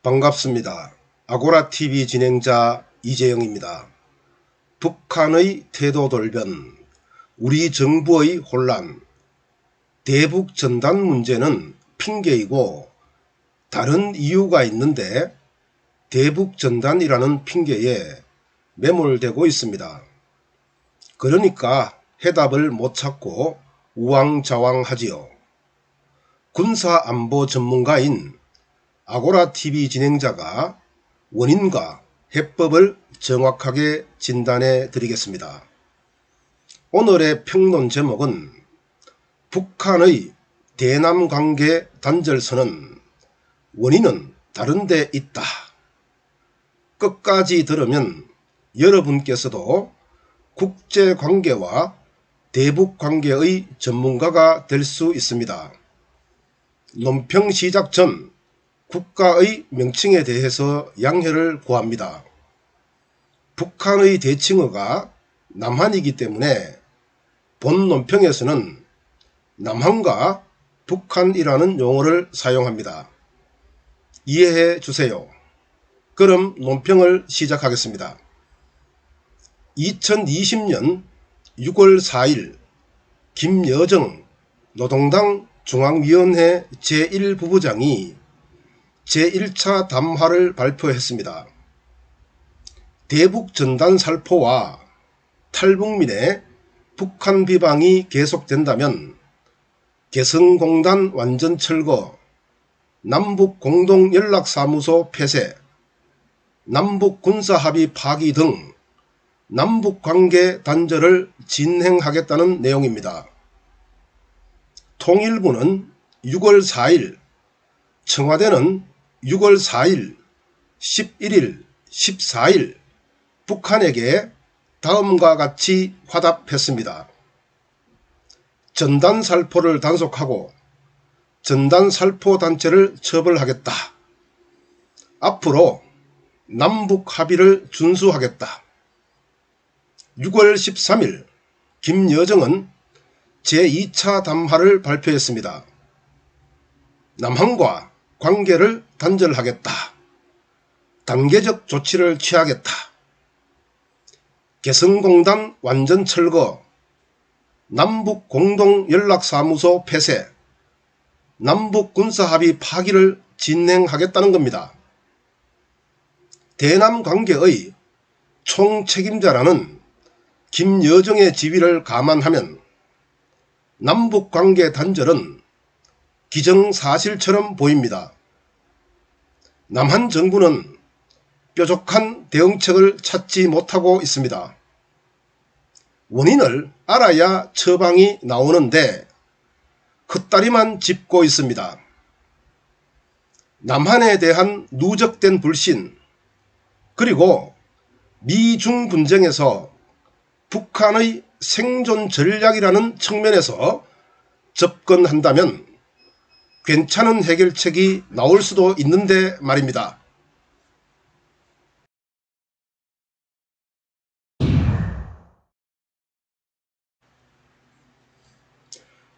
반갑습니다. 아고라TV 진행자 이재영입니다. 북한의 태도 돌변, 우리 정부의 혼란, 대북 전단 문제는 핑계이고 다른 이유가 있는데 대북 전단이라는 핑계에 매몰되고 있습니다. 그러니까 해답을 못 찾고 우왕좌왕하지요. 군사안보 전문가인 아고라TV 진행자가 원인과 해법을 정확하게 진단해 드리겠습니다. 오늘의 평론 제목은 북한의 대남 관계 단절선은 원인은 다른 데 있다. 끝까지 들으면 여러분께서도 국제관계와 대북관계의 전문가가 될 수 있습니다. 논평 시작 전 국가의 명칭에 대해서 양해를 구합니다. 북한의 대칭어가 남한이기 때문에 본 논평에서는 남한과 북한이라는 용어를 사용합니다. 이해해 주세요. 그럼 논평을 시작하겠습니다. 2020년 6월 4일 김여정 노동당 중앙위원회 제1부부장이 제1차 담화를 발표했습니다. 대북 전단 살포와 탈북민의 북한 비방이 계속된다면 개성공단 완전 철거, 남북 공동연락사무소 폐쇄, 남북 군사합의 파기 등 남북관계 단절을 진행하겠다는 내용입니다. 통일부는 6월 4일, 청와대는 6월 4일, 11일, 14일 북한에게 다음과 같이 화답했습니다. 전단살포를 단속하고 전단살포단체를 처벌하겠다. 앞으로 남북합의를 준수하겠다. 6월 13일 김여정은 제2차 담화를 발표했습니다. 남한과 관계를 단절하겠다. 단계적 조치를 취하겠다. 개성공단 완전 철거, 남북 공동연락사무소 폐쇄, 남북 군사합의 파기를 진행하겠다는 겁니다. 대남 관계의 총책임자라는 김여정의 지위를 감안하면 남북관계 단절은 기정사실처럼 보입니다. 남한 정부는 뾰족한 대응책을 찾지 못하고 있습니다. 원인을 알아야 처방이 나오는데 헛다리만 짚고 있습니다. 남한에 대한 누적된 불신, 그리고 미중 분쟁에서 북한의 생존 전략이라는 측면에서 접근한다면 괜찮은 해결책이 나올 수도 있는데 말입니다.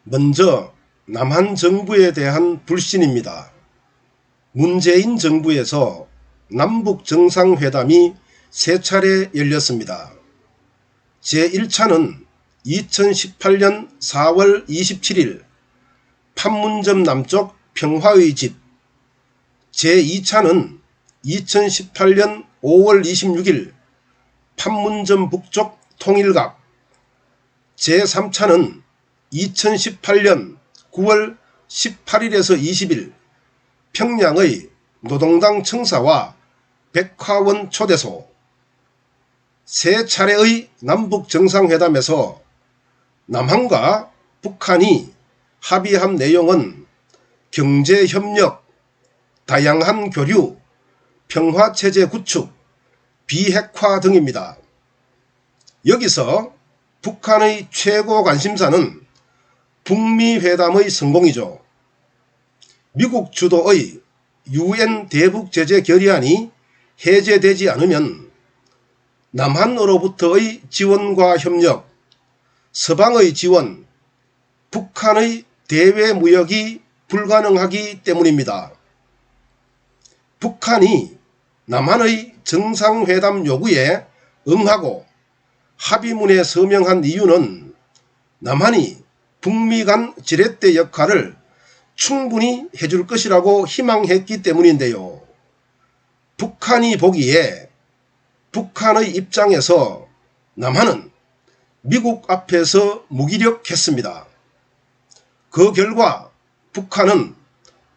먼저 남한 정부에 대한 불신입니다. 문재인 정부에서 남북 정상회담이 3차례 열렸습니다. 제1차는 2018년 4월 27일 판문점 남쪽 평화의 집, 제2차는 2018년 5월 26일 판문점 북쪽 통일각, 제3차는 2018년 9월 18일에서 20일 평양의 노동당 청사와 백화원 초대소, 3차례의 남북 정상회담에서 남한과 북한이 합의한 내용은 경제협력, 다양한 교류, 평화체제 구축, 비핵화 등입니다. 여기서 북한의 최고 관심사는 북미회담의 성공이죠. 미국 주도의 UN 대북제재 결의안이 해제되지 않으면 남한으로부터의 지원과 협력, 서방의 지원, 북한의 대외 무역이 불가능하기 때문입니다. 북한이 남한의 정상회담 요구에 응하고 합의문에 서명한 이유는 남한이 북미 간 지렛대 역할을 충분히 해줄 것이라고 희망했기 때문인데요. 북한이 보기에 북한의 입장에서 남한은 미국 앞에서 무기력했습니다. 그 결과 북한은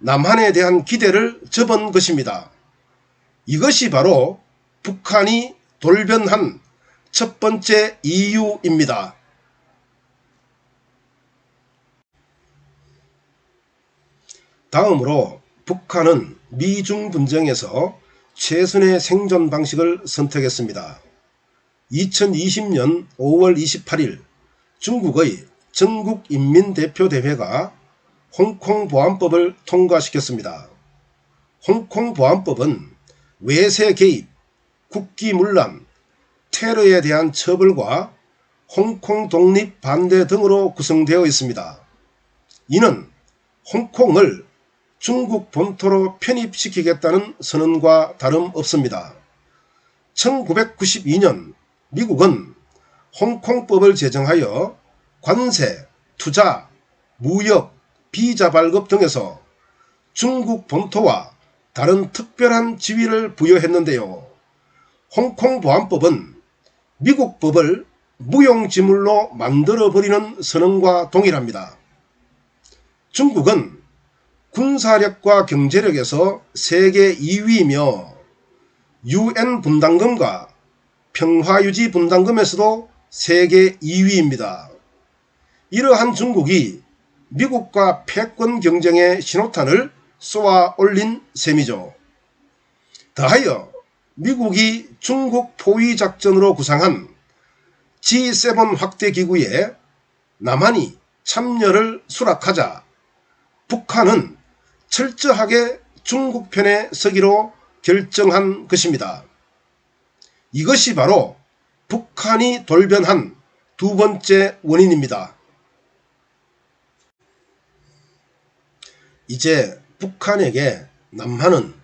남한에 대한 기대를 접은 것입니다. 이것이 바로 북한이 돌변한 첫 번째 이유입니다. 다음으로 북한은 미중 분쟁에서 최선의 생존 방식을 선택했습니다. 2020년 5월 28일 중국의 전국인민대표대회가 홍콩보안법을 통과시켰습니다. 홍콩보안법은 외세 개입, 국기문란, 테러에 대한 처벌과 홍콩 독립 반대 등으로 구성되어 있습니다. 이는 홍콩을 중국 본토로 편입시키겠다는 선언과 다름없습니다. 1992년 미국은 홍콩법을 제정하여 관세, 투자, 무역, 비자 발급 등에서 중국 본토와 다른 특별한 지위를 부여했는데요. 홍콩보안법은 미국 법을 무용지물로 만들어버리는 선언과 동일합니다. 중국은 군사력과 경제력에서 세계 2위이며 UN 분담금과 평화유지 분담금에서도 세계 2위입니다. 이러한 중국이 미국과 패권 경쟁의 신호탄을 쏘아 올린 셈이죠. 더하여 미국이 중국 포위 작전으로 구상한 G7 확대 기구에 남한이 참여를 수락하자 북한은 철저하게 중국 편에 서기로 결정한 것입니다. 이것이 바로 북한이 돌변한 두 번째 원인입니다. 이제 북한에게 남한은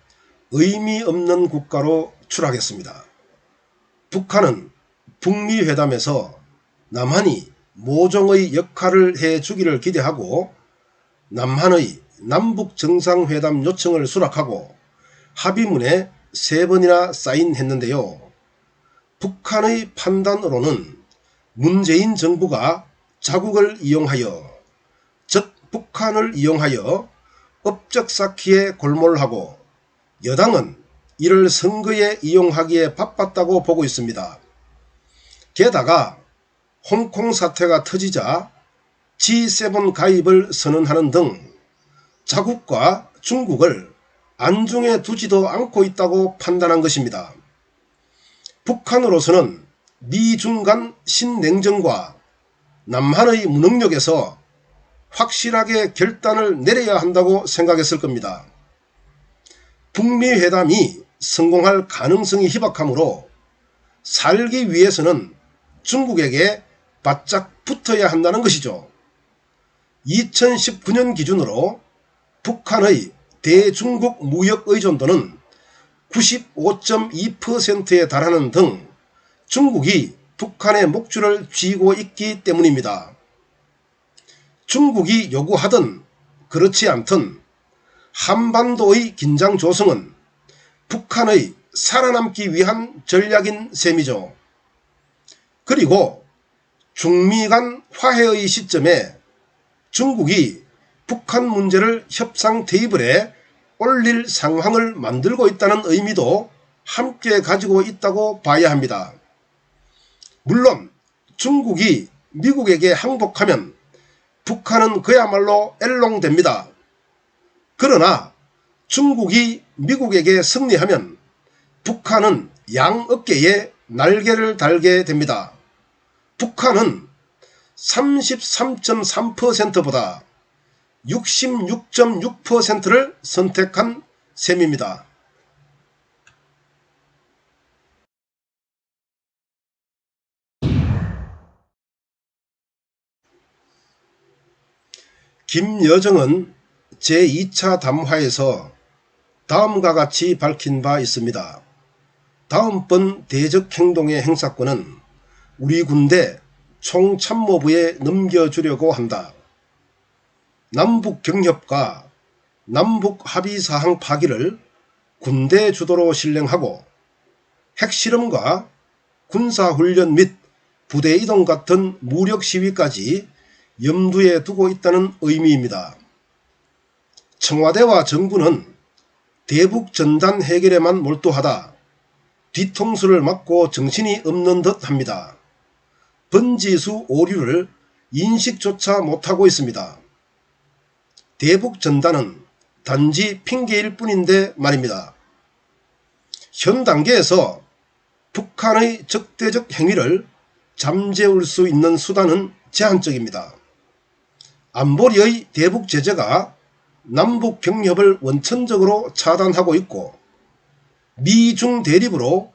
의미 없는 국가로 추락했습니다. 북한은 북미 회담에서 남한이 모종의 역할을 해주기를 기대하고 남한의 남북 정상회담 요청을 수락하고 합의문에 3번이나 사인했는데요. 북한의 판단으로는 문재인 정부가 자국을 이용하여, 즉 북한을 이용하여 업적 쌓기에 골몰하고 여당은 이를 선거에 이용하기에 바빴다고 보고 있습니다. 게다가 홍콩 사태가 터지자 G7 가입을 선언하는 등 자국과 중국을 안중에 두지도 않고 있다고 판단한 것입니다. 북한으로서는 미중 간 신냉전과 남한의 무능력에서 확실하게 결단을 내려야 한다고 생각했을 겁니다. 북미 회담이 성공할 가능성이 희박하므로 살기 위해서는 중국에게 바짝 붙어야 한다는 것이죠. 2019년 기준으로 북한의 대중국 무역 의존도는 95.2%에 달하는 등 중국이 북한의 목줄을 쥐고 있기 때문입니다. 중국이 요구하든 그렇지 않든 한반도의 긴장 조성은 북한의 살아남기 위한 전략인 셈이죠. 그리고 중미 간 화해의 시점에 중국이 북한 문제를 협상 테이블에 올릴 상황을 만들고 있다는 의미도 함께 가지고 있다고 봐야 합니다. 물론 중국이 미국에게 항복하면 북한은 그야말로 엘롱됩니다. 그러나 중국이 미국에게 승리하면 북한은 양 어깨에 날개를 달게 됩니다. 북한은 33.3%보다 66.6%를 선택한 셈입니다. 김여정은 제2차 담화에서 다음과 같이 밝힌 바 있습니다. 다음번 대적행동의 행사권은 우리 군대 총참모부에 넘겨주려고 한다. 남북경협과 남북합의사항 파기를 군대 주도로 실행하고 핵실험과 군사훈련 및 부대 이동 같은 무력 시위까지 염두에 두고 있다는 의미입니다. 청와대와 정부는 대북전단 해결에만 몰두하다 뒤통수를 맞고 정신이 없는 듯 합니다. 번지수 오류를 인식조차 못하고 있습니다. 대북전단은 단지 핑계일 뿐인데 말입니다. 현 단계에서 북한의 적대적 행위를 잠재울 수 있는 수단은 제한적입니다. 안보리의 대북 제재가 남북 경협을 원천적으로 차단하고 있고 미중 대립으로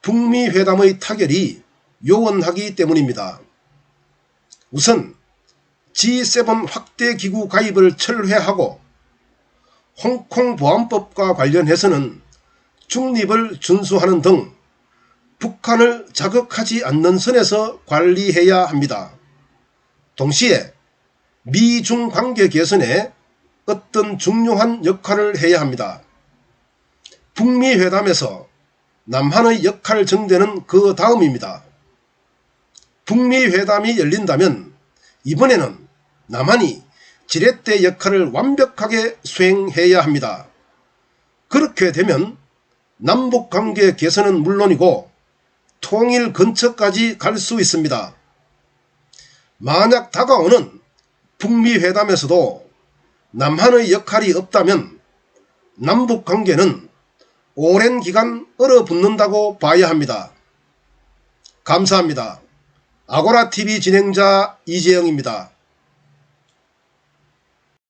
북미 회담의 타결이 요원하기 때문입니다. 우선 G7 확대 기구 가입을 철회하고 홍콩 보안법과 관련해서는 중립을 준수하는 등 북한을 자극하지 않는 선에서 관리해야 합니다. 동시에 미중 관계 개선에 어떤 중요한 역할을 해야 합니다. 북미 회담에서 남한의 역할 정대는 그 다음입니다. 북미 회담이 열린다면 이번에는 남한이 지렛대 역할을 완벽하게 수행해야 합니다. 그렇게 되면 남북관계 개선은 물론이고 통일 근처까지 갈 수 있습니다. 만약 다가오는 북미 회담에서도 남한의 역할이 없다면 남북관계는 오랜 기간 얼어붙는다고 봐야 합니다. 감사합니다. 아고라TV 진행자 이재영입니다.